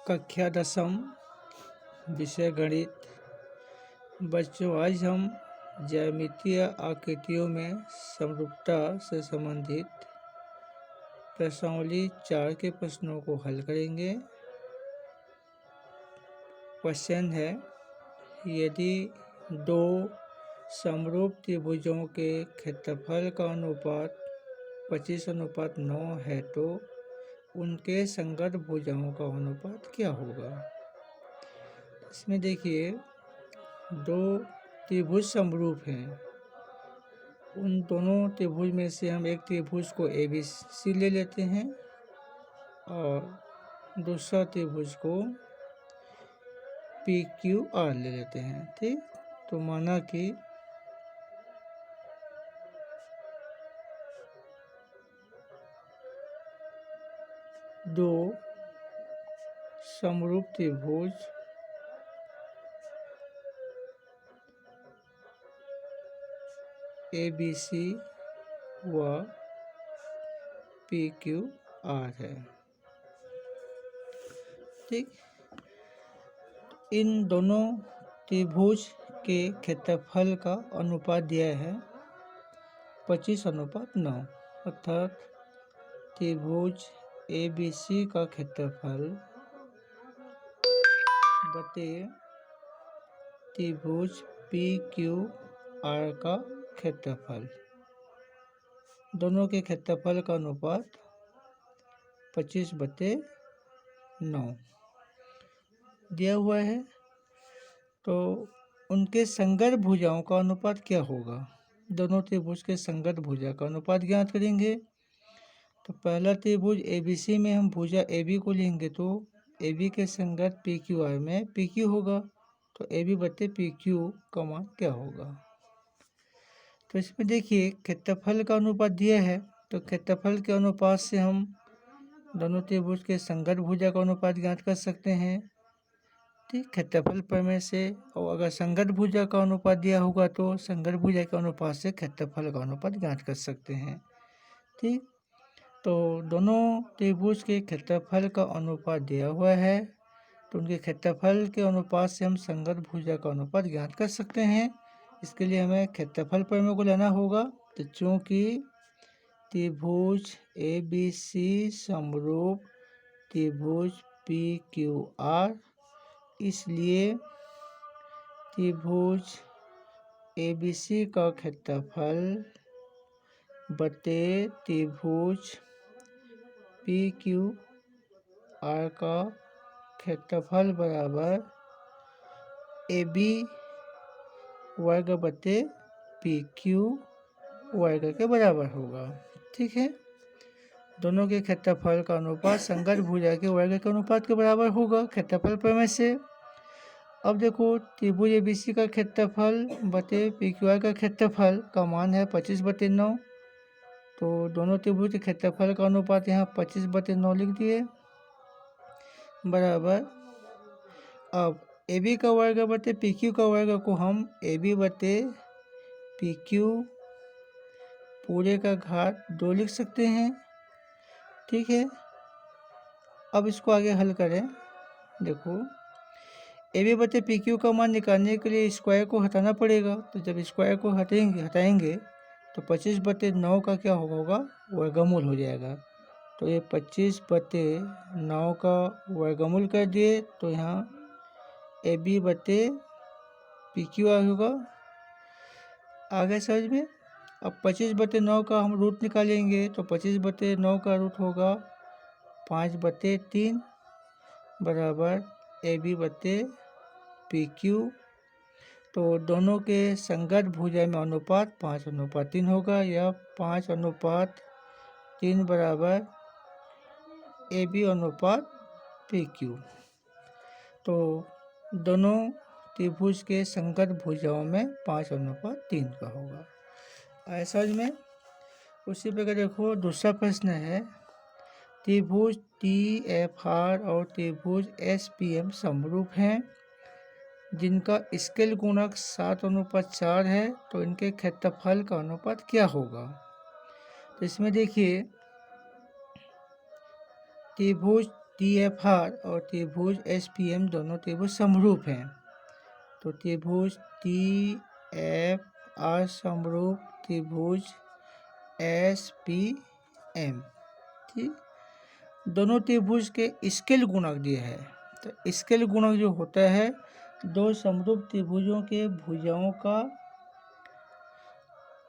कक्षा 10 विषय गणित। बच्चों, आज हम ज्यामितीय आकृतियों में समरूपता से संबंधित प्रश्नावली 4 के प्रश्नों को हल करेंगे। क्वेश्चन है, यदि दो समरूप त्रिभुजों के क्षेत्रफल का अनुपात 25:9 है तो उनके संगत भुजाओं का अनुपात क्या होगा। इसमें देखिए, दो त्रिभुज समरूप हैं। उन दोनों त्रिभुज में से हम एक त्रिभुज को ABC ले लेते हैं और दूसरा त्रिभुज को PQR ले लेते हैं। ठीक, तो माना कि दो समरूप त्रिभुज ABC व PQR है। ठीक, इन दोनों त्रिभुज के क्षेत्रफल का अनुपात दिया है 25:9, अर्थात त्रिभुज ABC का क्षेत्रफल बटे त्रिभुज PQR का क्षेत्रफल, दोनों के क्षेत्रफल का अनुपात 25/9 दिया हुआ है। तो उनके संगत भुजाओं का अनुपात क्या होगा। दोनों त्रिभुज के संगत भुजा का अनुपात ज्ञात करेंगे। तो पहला त्रिभुज ABC में हम भुजा AB को लेंगे तो AB के संगत PQR में PQ होगा, तो AB/PQ का मान क्या होगा। तो इसमें देखिए, क्षेत्रफल का अनुपात दिया है, तो क्षेत्रफल के अनुपात से हम दोनों त्रिभुज के संगत भुजा का अनुपात ज्ञात कर सकते हैं। ठीक, क्षेत्रफल प्रमेय से। और अगर संगत भुजा का अनुपात दिया होगा तो संगत भुजा के अनुपात से क्षेत्रफल का अनुपात ज्ञात कर सकते हैं। ठीक, तो दोनों त्रिभुज के क्षेत्रफल का अनुपात दिया हुआ है, तो उनके क्षेत्रफल के अनुपात से हम संगत भुजा का अनुपात ज्ञात कर सकते हैं। इसके लिए हमें क्षेत्रफल प्रमेय को लेना होगा। तो चूँकि त्रिभुज ABC समरूप त्रिभुज PQR, इसलिए त्रिभुज ABC का क्षेत्रफल बटे त्रिभुज PQR का क्षेत्रफल बराबर AB वर्ग बटे PQ वर्ग के बराबर होगा। ठीक है, दोनों के क्षेत्रफल का अनुपात संगत भुजा के वर्ग के अनुपात के बराबर होगा क्षेत्रफल प्रमेय से। अब देखो, त्रिभुज ABC का क्षेत्रफल बटे PQR का क्षेत्रफल का मान है 25/9, तो दोनों त्रिभुज के क्षेत्रफल का अनुपात यहाँ 25/9 लिख दिए बराबर। अब AB का वर्ग बटे PQ का वर्ग को हम AB/PQ पूरे का घात 2 लिख सकते हैं। ठीक है, अब इसको आगे हल करें। देखो, AB/PQ का मान निकालने के लिए स्क्वायर को हटाना पड़ेगा, तो जब स्क्वायर को हटाएंगे तो 25/9 का क्या होगा, वर्गमूल हो जाएगा। तो ये 25/9 का वर्गमूल कर दिए तो यहाँ AB/PQ होगा। आगे समझ में। अब 25/9 का हम रूट निकालेंगे तो 25/9 का रूट होगा 5/3 बराबर AB/PQ। तो दोनों के संगत भुजा में अनुपात 5:3 होगा, या 5:3 बराबर AB/PQ। तो दोनों त्रिभुज के संगत भुजाओं में 5:3 का होगा। ऐसा में उसी प्रकार देखो, दूसरा प्रश्न है, त्रिभुज TFR और त्रिभुज SPM समरूप हैं जिनका स्केल गुणक 7:4 है, तो इनके क्षेत्रफल का अनुपात क्या होगा। तो इसमें देखिए, त्रिभुज TFR और त्रिभुज SPM दोनों त्रिभुज समरूप हैं। तो त्रिभुज TFR समरूप त्रिभुज SPM, ठीक। दोनों त्रिभुज के स्केल गुणक दिए है। तो स्केल गुणक जो होता है दो समरूप त्रिभुजों के भुजाओं का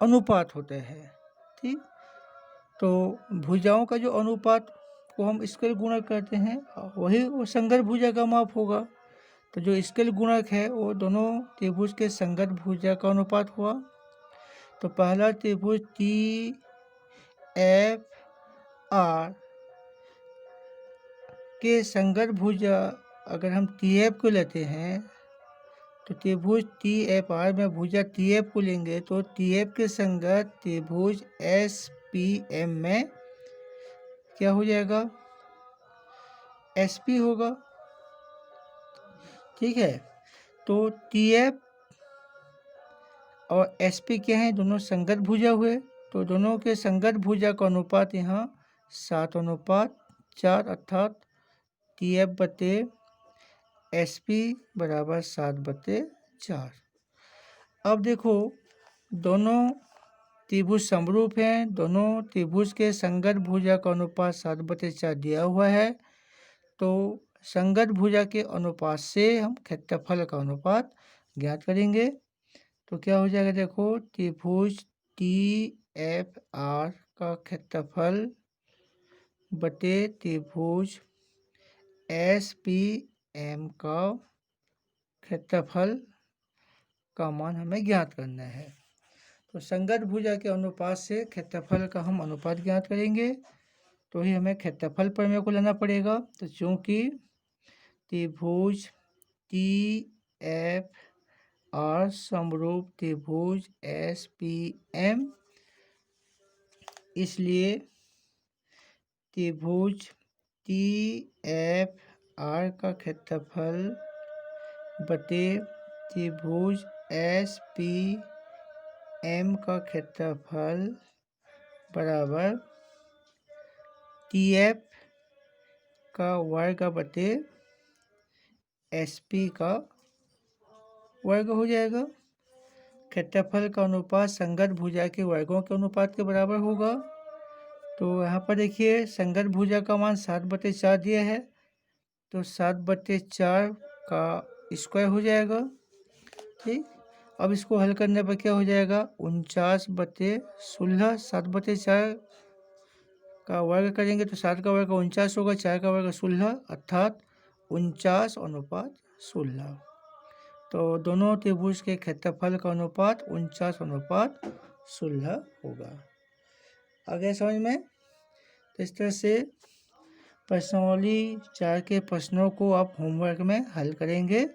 अनुपात होता है, ठीक। तो भुजाओं का जो अनुपात को हम स्केल गुणक कहते हैं, वही वो संगत भुजा का माप होगा। तो जो स्केल गुणक है वो दोनों त्रिभुज के संगत भुजा का अनुपात हुआ। तो पहला त्रिभुज TFR के संगत भुजा अगर हम TF को लेते हैं तो त्रिभुज TFR में भुजा TF को लेंगे तो TF के संगत त्रिभुज SPM में क्या हो जाएगा, SP होगा, ठीक है। तो TF और SP क्या हैं, दोनों संगत भुजा हुए। तो दोनों के संगत भुजा का अनुपात यहाँ 7:4 अर्थात TF बटे SP बराबर 7/4। अब देखो दोनों त्रिभुज समरूप हैं, दोनों त्रिभुज के संगत भुजा का अनुपात 7/4 दिया हुआ है। तो संगत भुजा के अनुपात से हम क्षेत्रफल का अनुपात ज्ञात करेंगे। तो क्या हो जाएगा, देखो त्रिभुज TFR का क्षेत्रफल बटे त्रिभुज SPM का क्षेत्रफल का मान हमें ज्ञात करना है। तो संगत भुजा के अनुपात से क्षेत्रफल का हम अनुपात ज्ञात करेंगे, तो ही हमें क्षेत्रफल प्रमेय को लेना पड़ेगा। तो चूंकि त्रिभुज TFR समरूप त्रिभुज SPM, इसलिए त्रिभुज TFR का क्षेत्रफल बटे त्रिभुज SPM का क्षेत्रफल बराबर TF का वर्ग बटे SP का वर्ग हो जाएगा। क्षेत्रफल का अनुपात संगत भुजा के वर्गों के अनुपात के बराबर होगा। तो यहाँ पर देखिए संगत भुजा का मान 7/4 दिया है, तो 7/4 का स्क्वायर हो जाएगा, ठीक। अब इसको हल करने पर क्या हो जाएगा, 49/16। 7/4 का वर्ग करेंगे तो 7 का वर्ग 49 होगा, 4 का वर्ग 16 अर्थात 49/16। तो दोनों त्रिभुज के क्षेत्रफल का अनुपात 49/16 होगा। आगे समझ में। तो इस तरह से प्रश्नावली 4 के प्रश्नों को आप होमवर्क में हल करेंगे।